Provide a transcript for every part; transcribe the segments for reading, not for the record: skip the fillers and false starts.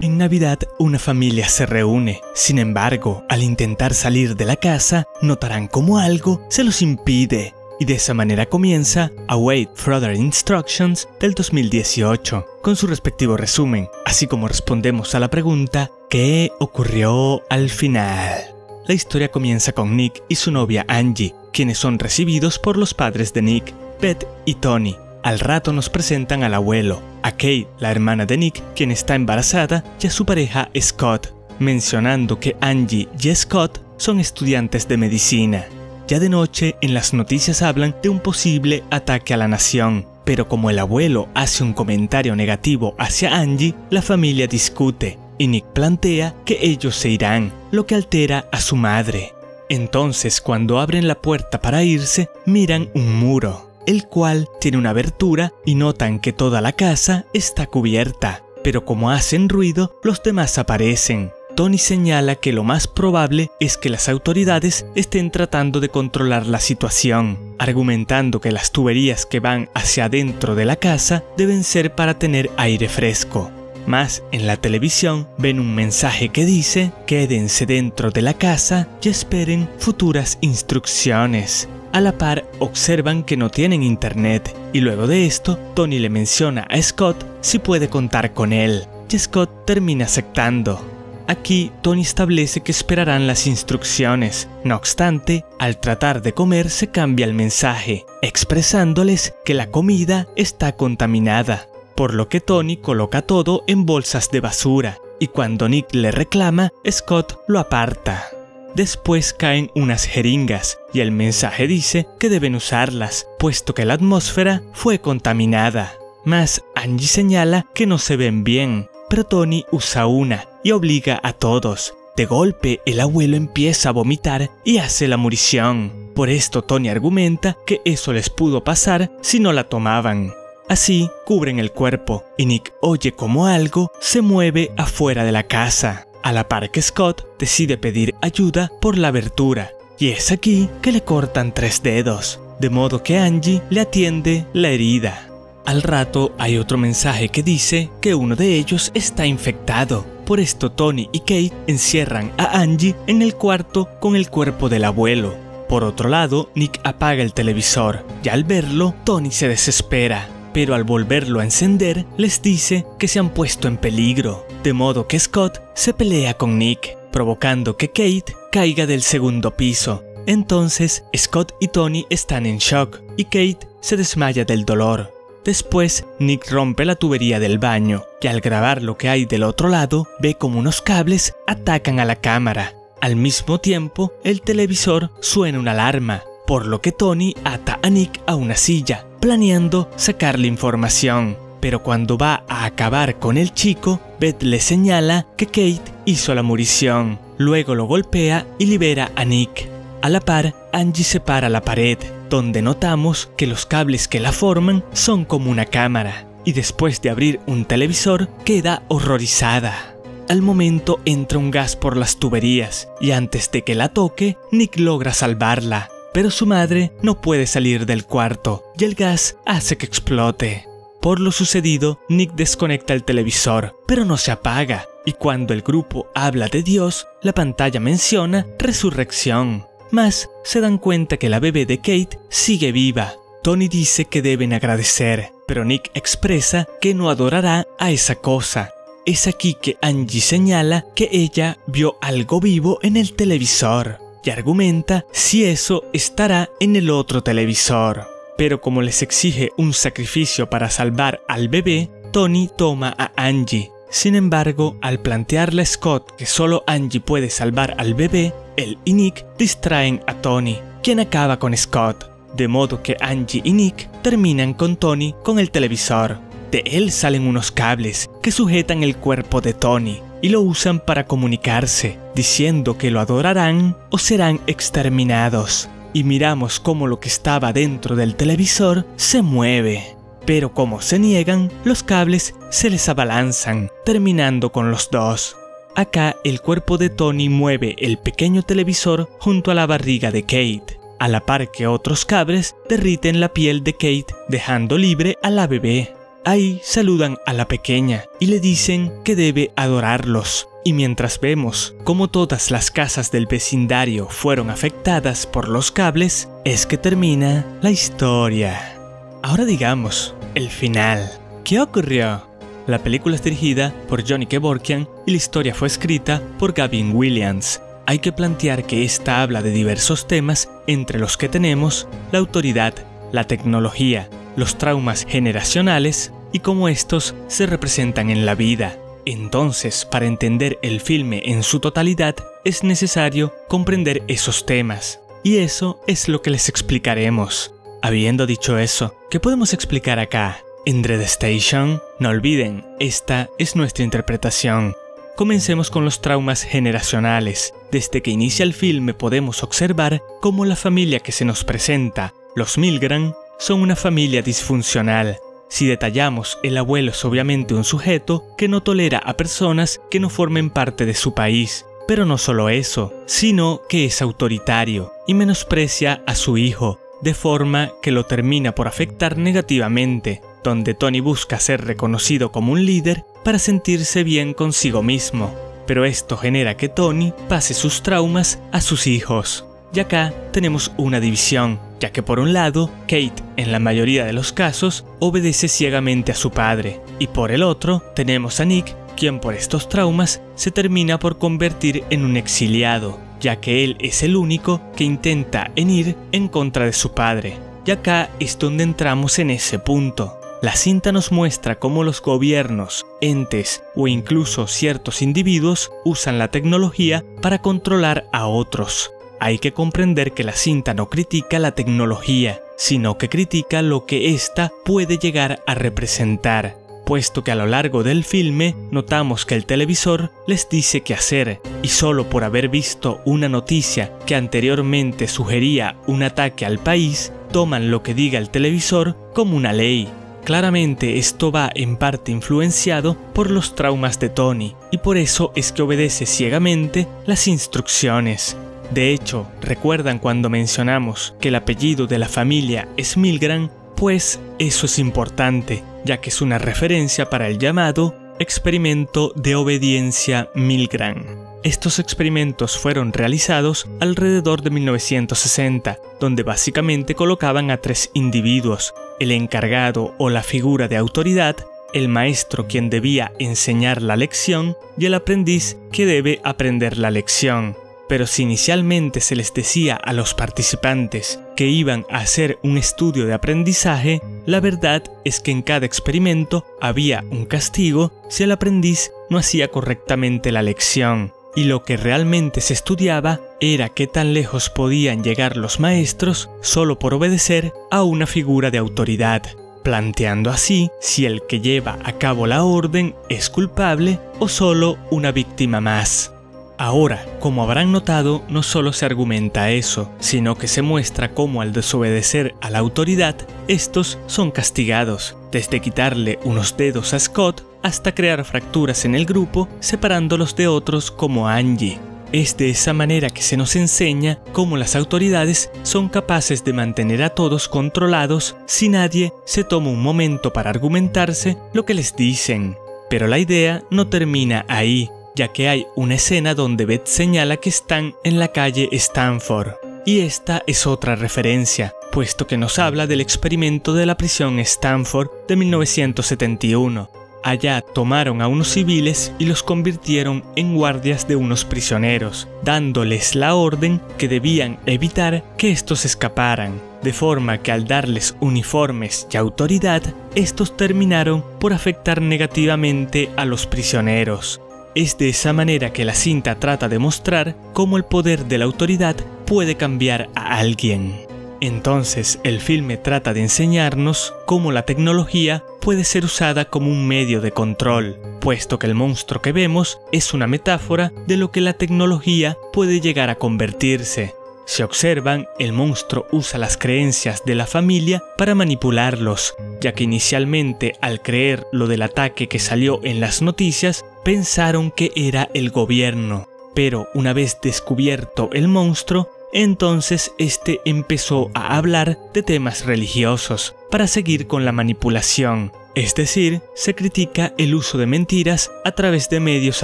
En Navidad, una familia se reúne. Sin embargo, al intentar salir de la casa, notarán como algo se los impide. Y de esa manera comienza Await Further Instructions del 2018, con su respectivo resumen, así como respondemos a la pregunta ¿qué ocurrió al final? La historia comienza con Nick y su novia Angie, quienes son recibidos por los padres de Nick, Beth y Tony. Al rato nos presentan al abuelo, a Kate, la hermana de Nick, quien está embarazada, y a su pareja Scott, mencionando que Angie y Scott son estudiantes de medicina. Ya de noche, en las noticias hablan de un posible ataque a la nación, pero como el abuelo hace un comentario negativo hacia Angie, la familia discute, y Nick plantea que ellos se irán, lo que altera a su madre. Entonces, cuando abren la puerta para irse, miran un muro, el cual tiene una abertura y notan que toda la casa está cubierta, pero como hacen ruido, los demás aparecen. Tony señala que lo más probable es que las autoridades estén tratando de controlar la situación, argumentando que las tuberías que van hacia adentro de la casa deben ser para tener aire fresco. Más en la televisión ven un mensaje que dice: quédense dentro de la casa y esperen futuras instrucciones. A la par observan que no tienen internet y luego de esto Tony le menciona a Scott si puede contar con él y Scott termina aceptando. Aquí Tony establece que esperarán las instrucciones. No obstante, al tratar de comer se cambia el mensaje, expresándoles que la comida está contaminada, por lo que Tony coloca todo en bolsas de basura, y cuando Nick le reclama, Scott lo aparta. Después caen unas jeringas, y el mensaje dice que deben usarlas, puesto que la atmósfera fue contaminada. Mas Angie señala que no se ven bien, pero Tony usa una y obliga a todos. De golpe, el abuelo empieza a vomitar y hace la murición. Por esto Tony argumenta que eso les pudo pasar si no la tomaban. Así, cubren el cuerpo y Nick oye como algo se mueve afuera de la casa. A la par que Scott decide pedir ayuda por la abertura, y es aquí que le cortan 3 dedos, de modo que Angie le atiende la herida. Al rato hay otro mensaje que dice que uno de ellos está infectado. Por esto Tony y Kate encierran a Angie en el cuarto con el cuerpo del abuelo. Por otro lado, Nick apaga el televisor y al verlo, Tony se desespera. Pero al volverlo a encender, les dice que se han puesto en peligro. De modo que Scott se pelea con Nick, provocando que Kate caiga del 2º piso. Entonces, Scott y Tony están en shock y Kate se desmaya del dolor. Después, Nick rompe la tubería del baño y al grabar lo que hay del otro lado, ve como unos cables atacan a la cámara. Al mismo tiempo, el televisor suena una alarma, por lo que Tony ata a Nick a una silla, planeando sacarle información. Pero cuando va a acabar con el chico, Beth le señala que Kate hizo la murición. Luego lo golpea y libera a Nick. A la par, Angie separa la pared, donde notamos que los cables que la forman son como una cámara, y después de abrir un televisor queda horrorizada. Al momento entra un gas por las tuberías, y antes de que la toque, Nick logra salvarla, pero su madre no puede salir del cuarto, y el gas hace que explote. Por lo sucedido, Nick desconecta el televisor, pero no se apaga, y cuando el grupo habla de Dios, la pantalla menciona resurrección. Mas se dan cuenta que la bebé de Kate sigue viva. Tony dice que deben agradecer, pero Nick expresa que no adorará a esa cosa. Es aquí que Angie señala que ella vio algo vivo en el televisor y argumenta si eso estará en el otro televisor. Pero como les exige un sacrificio para salvar al bebé, Tony toma a Angie. Sin embargo, al plantearle a Scott que solo Angie puede salvar al bebé, él y Nick distraen a Tony, quien acaba con Scott, de modo que Angie y Nick terminan con Tony con el televisor. De él salen unos cables que sujetan el cuerpo de Tony y lo usan para comunicarse, diciendo que lo adorarán o serán exterminados. Y miramos cómo lo que estaba dentro del televisor se mueve. Pero como se niegan, los cables se les abalanzan, terminando con los dos. Acá el cuerpo de Tony mueve el pequeño televisor junto a la barriga de Kate, a la par que otros cables derriten la piel de Kate, dejando libre a la bebé. Ahí saludan a la pequeña y le dicen que debe adorarlos. Y mientras vemos cómo todas las casas del vecindario fueron afectadas por los cables, es que termina la historia. Ahora digamos, el final. ¿Qué ocurrió? La película es dirigida por Johnny Kevorkian y la historia fue escrita por Gavin Williams. Hay que plantear que esta habla de diversos temas, entre los que tenemos la autoridad, la tecnología, los traumas generacionales y cómo estos se representan en la vida. Entonces, para entender el filme en su totalidad, es necesario comprender esos temas. Y eso es lo que les explicaremos. Habiendo dicho eso, ¿qué podemos explicar acá? En Dread Station, no olviden, esta es nuestra interpretación. Comencemos con los traumas generacionales. Desde que inicia el filme podemos observar cómo la familia que se nos presenta, los Milgram, son una familia disfuncional. Si detallamos, el abuelo es obviamente un sujeto que no tolera a personas que no formen parte de su país. Pero no solo eso, sino que es autoritario y menosprecia a su hijo, de forma que lo termina por afectar negativamente, donde Tony busca ser reconocido como un líder para sentirse bien consigo mismo. Pero esto genera que Tony pase sus traumas a sus hijos. Y acá tenemos una división, ya que por un lado, Kate, en la mayoría de los casos, obedece ciegamente a su padre, y por el otro, tenemos a Nick, quien por estos traumas se termina por convertir en un exiliado, ya que él es el único que intenta ir en contra de su padre. Y acá es donde entramos en ese punto. La cinta nos muestra cómo los gobiernos, entes o incluso ciertos individuos usan la tecnología para controlar a otros. Hay que comprender que la cinta no critica la tecnología, sino que critica lo que ésta puede llegar a representar, puesto que a lo largo del filme notamos que el televisor les dice qué hacer, y solo por haber visto una noticia que anteriormente sugería un ataque al país, toman lo que diga el televisor como una ley. Claramente esto va en parte influenciado por los traumas de Tony, y por eso es que obedece ciegamente las instrucciones. De hecho, ¿recuerdan cuando mencionamos que el apellido de la familia es Milgram? Pues eso es importante, ya que es una referencia para el llamado experimento de obediencia Milgram. Estos experimentos fueron realizados alrededor de 1960, donde básicamente colocaban a 3 individuos, el encargado o la figura de autoridad, el maestro quien debía enseñar la lección y el aprendiz que debe aprender la lección. Pero si inicialmente se les decía a los participantes que iban a hacer un estudio de aprendizaje, la verdad es que en cada experimento había un castigo si el aprendiz no hacía correctamente la lección. Y lo que realmente se estudiaba era qué tan lejos podían llegar los maestros solo por obedecer a una figura de autoridad, planteando así si el que lleva a cabo la orden es culpable o solo una víctima más. Ahora, como habrán notado, no solo se argumenta eso, sino que se muestra cómo al desobedecer a la autoridad, estos son castigados, desde quitarle unos dedos a Scott hasta crear fracturas en el grupo, separándolos de otros como Angie. Es de esa manera que se nos enseña cómo las autoridades son capaces de mantener a todos controlados si nadie se toma un momento para argumentarse lo que les dicen. Pero la idea no termina ahí, ya que hay una escena donde Beth señala que están en la calle Stanford. Y esta es otra referencia, puesto que nos habla del experimento de la prisión Stanford de 1971. Allá tomaron a unos civiles y los convirtieron en guardias de unos prisioneros, dándoles la orden que debían evitar que estos escaparan, de forma que al darles uniformes y autoridad, estos terminaron por afectar negativamente a los prisioneros. Es de esa manera que la cinta trata de mostrar cómo el poder de la autoridad puede cambiar a alguien. Entonces, el filme trata de enseñarnos cómo la tecnología puede ser usada como un medio de control, puesto que el monstruo que vemos es una metáfora de lo que la tecnología puede llegar a convertirse. Si observan, el monstruo usa las creencias de la familia para manipularlos, ya que inicialmente al creer lo del ataque que salió en las noticias, pensaron que era el gobierno. Pero una vez descubierto el monstruo, entonces este empezó a hablar de temas religiosos para seguir con la manipulación. Es decir, se critica el uso de mentiras a través de medios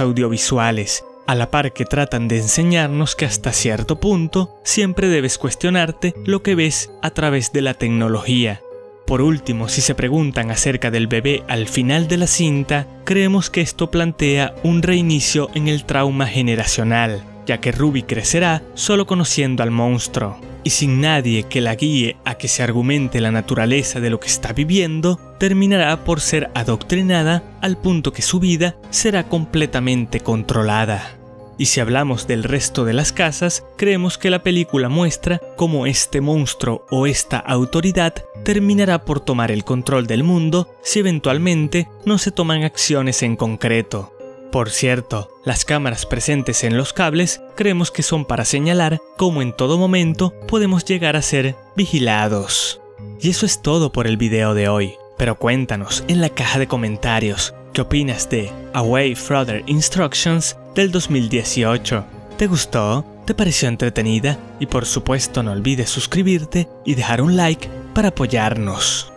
audiovisuales, a la par que tratan de enseñarnos que hasta cierto punto siempre debes cuestionarte lo que ves a través de la tecnología. Por último, si se preguntan acerca del bebé al final de la cinta, creemos que esto plantea un reinicio en el trauma generacional, ya que Ruby crecerá solo conociendo al monstruo, y sin nadie que la guíe a que se argumente la naturaleza de lo que está viviendo, terminará por ser adoctrinada al punto que su vida será completamente controlada. Y si hablamos del resto de las casas, creemos que la película muestra cómo este monstruo o esta autoridad terminará por tomar el control del mundo si eventualmente no se toman acciones en concreto. Por cierto, las cámaras presentes en los cables creemos que son para señalar cómo en todo momento podemos llegar a ser vigilados. Y eso es todo por el video de hoy, pero cuéntanos en la caja de comentarios qué opinas de Away Further Instructions del 2018. ¿Te gustó? ¿Te pareció entretenida? Y por supuesto no olvides suscribirte y dejar un like para apoyarnos.